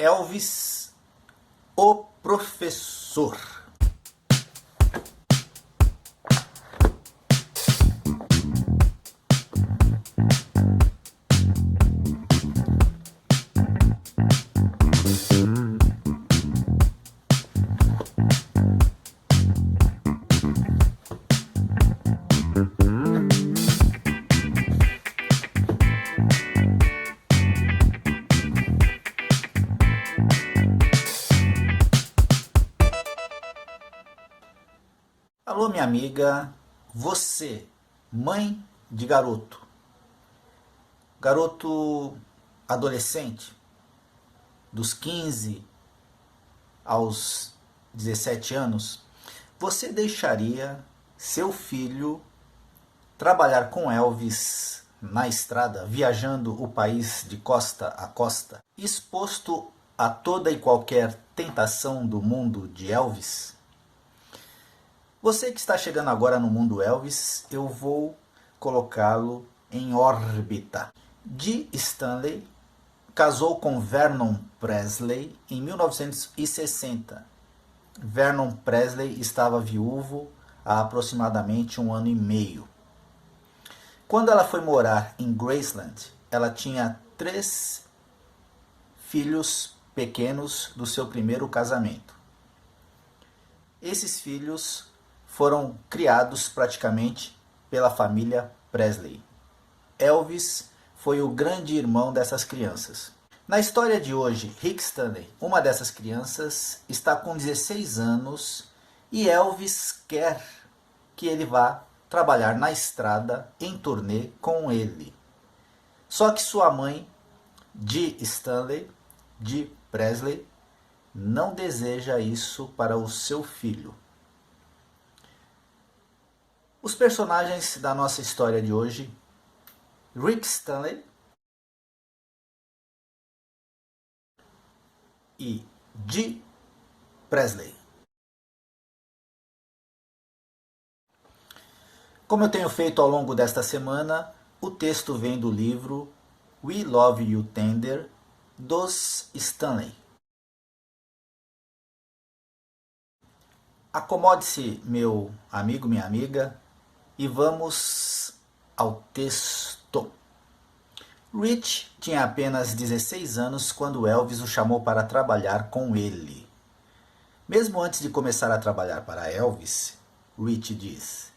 Elvis, o professor. Alô, minha amiga, você, mãe de garoto adolescente, dos 15 aos 17 anos, você deixaria seu filho trabalhar com Elvis na estrada, viajando o país de costa a costa, exposto a toda e qualquer tentação do mundo de Elvis? Você que está chegando agora no mundo Elvis, eu vou colocá-lo em órbita. Dee Stanley casou com Vernon Presley em 1960. Vernon Presley estava viúvo há aproximadamente 1 ano e meio. Quando ela foi morar em Graceland, ela tinha 3 filhos pequenos do seu primeiro casamento. Esses filhos foram criados praticamente pela família Presley. Elvis foi o grande irmão dessas crianças. Na história de hoje, Rick Stanley, uma dessas crianças, está com 16 anos e Elvis quer que ele vá trabalhar na estrada em turnê com ele. Só que sua mãe, Dee Presley, não deseja isso para o seu filho. Os personagens da nossa história de hoje: Rick Stanley e Dee Presley. Como eu tenho feito ao longo desta semana, o texto vem do livro We Love You Tender, dos Stanley. Acomode-se, meu amigo, minha amiga, e vamos ao texto. Rich tinha apenas 16 anos quando Elvis o chamou para trabalhar com ele. Mesmo antes de começar a trabalhar para Elvis, Rich diz: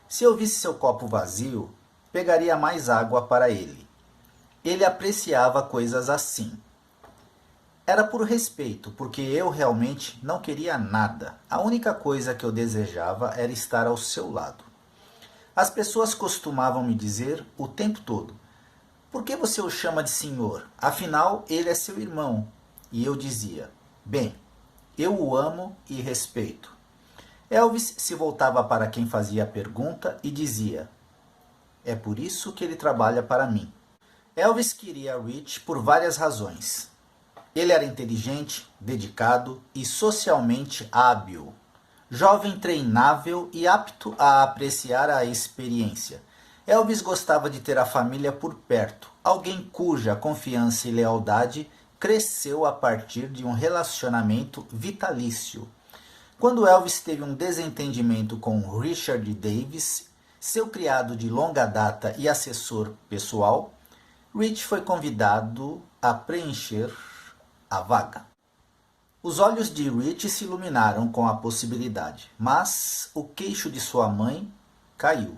se eu visse seu copo vazio, pegaria mais água para ele. Ele apreciava coisas assim. Era por respeito, porque eu realmente não queria nada. A única coisa que eu desejava era estar ao seu lado. As pessoas costumavam me dizer o tempo todo: por que você o chama de senhor? Afinal, ele é seu irmão. E eu dizia: bem, eu o amo e respeito. Elvis se voltava para quem fazia a pergunta e dizia: é por isso que ele trabalha para mim. Elvis queria Rich por várias razões. Ele era inteligente, dedicado e socialmente hábil. Jovem treinável e apto a apreciar a experiência. Elvis gostava de ter a família por perto, alguém cuja confiança e lealdade cresceu a partir de um relacionamento vitalício. Quando Elvis teve um desentendimento com Richard Davis, seu criado de longa data e assessor pessoal, Rich foi convidado a preencher a vaga. Os olhos de Rich se iluminaram com a possibilidade, mas o queixo de sua mãe caiu.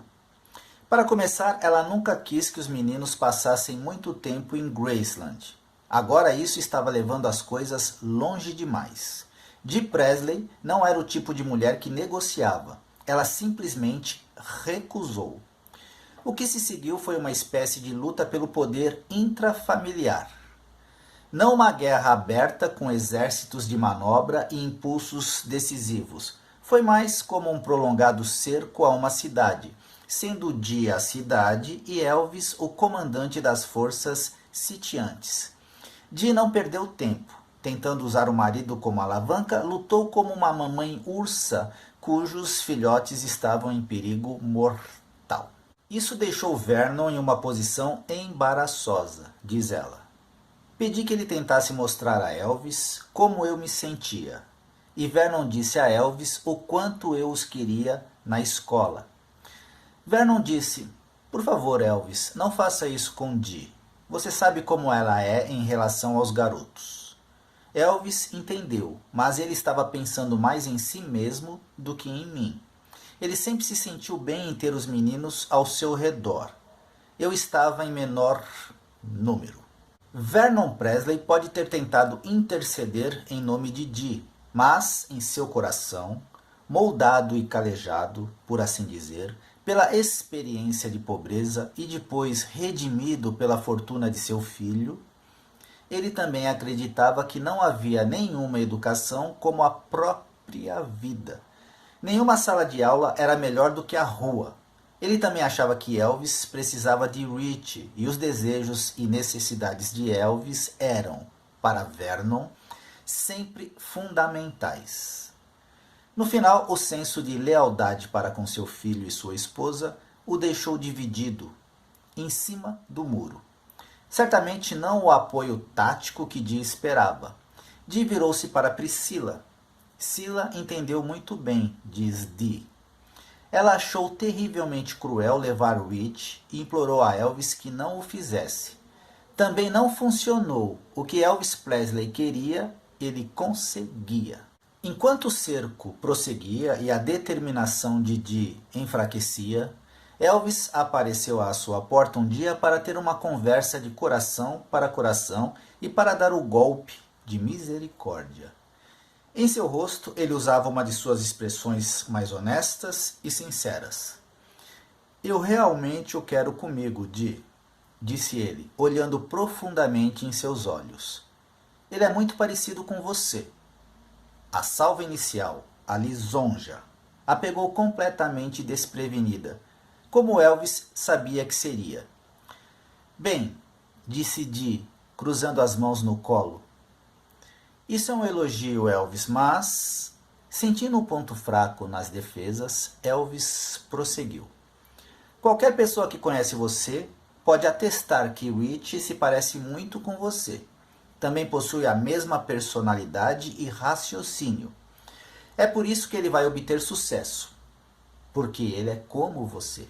Para começar, ela nunca quis que os meninos passassem muito tempo em Graceland. Agora isso estava levando as coisas longe demais. Dee Presley não era o tipo de mulher que negociava. Ela simplesmente recusou. O que se seguiu foi uma espécie de luta pelo poder intrafamiliar. Não uma guerra aberta com exércitos de manobra e impulsos decisivos. Foi mais como um prolongado cerco a uma cidade, sendo Dee a cidade e Elvis o comandante das forças sitiantes. Dee não perdeu tempo. Tentando usar o marido como alavanca, lutou como uma mamãe ursa cujos filhotes estavam em perigo mortal. Isso deixou Vernon em uma posição embaraçosa, diz ela. Pedi que ele tentasse mostrar a Elvis como eu me sentia. E Vernon disse a Elvis o quanto eu os queria na escola. Vernon disse: "Por favor, Elvis, não faça isso com Dee. Você sabe como ela é em relação aos garotos." Elvis entendeu, mas ele estava pensando mais em si mesmo do que em mim. Ele sempre se sentiu bem em ter os meninos ao seu redor. Eu estava em menor número. Vernon Presley pode ter tentado interceder em nome de Dee, mas em seu coração, moldado e calejado, por assim dizer, pela experiência de pobreza e depois redimido pela fortuna de seu filho, ele também acreditava que não havia nenhuma educação como a própria vida. Nenhuma sala de aula era melhor do que a rua. Ele também achava que Elvis precisava de Rich e os desejos e necessidades de Elvis eram, para Vernon, sempre fundamentais. No final, o senso de lealdade para com seu filho e sua esposa o deixou dividido, em cima do muro. Certamente não o apoio tático que Dee esperava. Dee virou-se para Priscila. Sila entendeu muito bem, diz Dee. Ela achou terrivelmente cruel levar Rich e implorou a Elvis que não o fizesse. Também não funcionou. O que Elvis Presley queria, ele conseguia. Enquanto o cerco prosseguia e a determinação de Dee enfraquecia, Elvis apareceu à sua porta um dia para ter uma conversa de coração para coração e para dar o golpe de misericórdia. Em seu rosto, ele usava uma de suas expressões mais honestas e sinceras. "Eu realmente o quero comigo, Dee", disse ele, olhando profundamente em seus olhos. "Ele é muito parecido com você." A salva inicial, a lisonja, a pegou completamente desprevenida, como Elvis sabia que seria. "Bem", disse Dee, cruzando as mãos no colo. "Isso é um elogio, Elvis, mas..." Sentindo um ponto fraco nas defesas, Elvis prosseguiu. "Qualquer pessoa que conhece você pode atestar que Rich se parece muito com você. Também possui a mesma personalidade e raciocínio. É por isso que ele vai obter sucesso, porque ele é como você."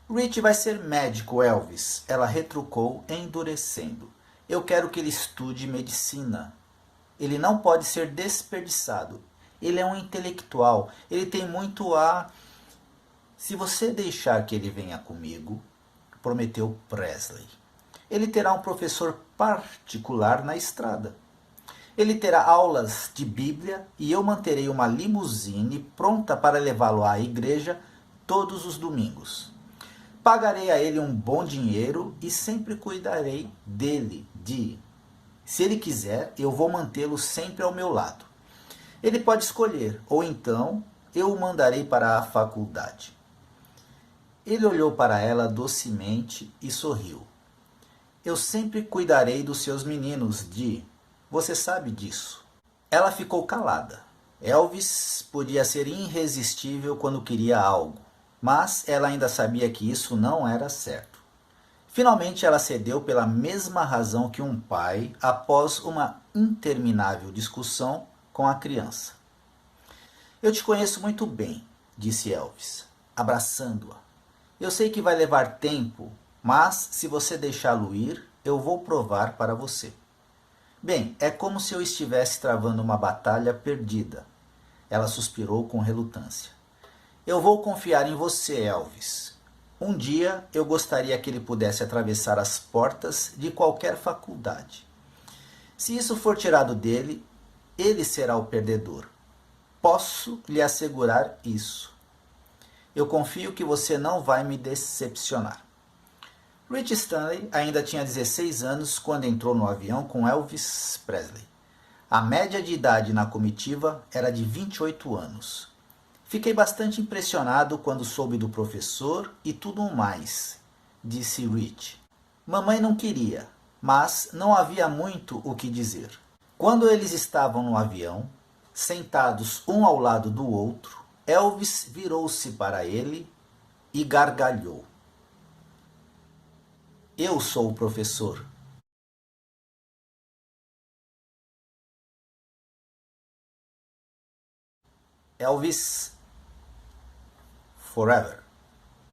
"Rich vai ser médico, Elvis", ela retrucou, endurecendo. "Eu quero que ele estude medicina. Ele não pode ser desperdiçado. Ele é um intelectual. Ele tem muito a..." "Se você deixar que ele venha comigo", prometeu Presley, "ele terá um professor particular na estrada. Ele terá aulas de Bíblia e eu manterei uma limusine pronta para levá-lo à igreja todos os domingos. Pagarei a ele um bom dinheiro e sempre cuidarei dele, Se ele quiser, eu vou mantê-lo sempre ao meu lado. Ele pode escolher, ou então eu o mandarei para a faculdade." Ele olhou para ela docemente e sorriu. "Eu sempre cuidarei dos seus meninos, Dee. Você sabe disso." Ela ficou calada. Elvis podia ser irresistível quando queria algo, mas ela ainda sabia que isso não era certo. Finalmente ela cedeu pela mesma razão que um pai após uma interminável discussão com a criança. "Eu te conheço muito bem", disse Elvis, abraçando-a. "Eu sei que vai levar tempo, mas se você deixá-lo ir, eu vou provar para você." "Bem, é como se eu estivesse travando uma batalha perdida." Ela suspirou com relutância. "Eu vou confiar em você, Elvis. Um dia eu gostaria que ele pudesse atravessar as portas de qualquer faculdade. Se isso for tirado dele, ele será o perdedor. Posso lhe assegurar isso. Eu confio que você não vai me decepcionar." Rich Stanley ainda tinha 16 anos quando entrou no avião com Elvis Presley. A média de idade na comitiva era de 28 anos. "Fiquei bastante impressionado quando soube do professor e tudo mais", disse Rich. "Mamãe não queria, mas não havia muito o que dizer." Quando eles estavam no avião, sentados um ao lado do outro, Elvis virou-se para ele e gargalhou. "Eu sou o professor." Elvis Forever.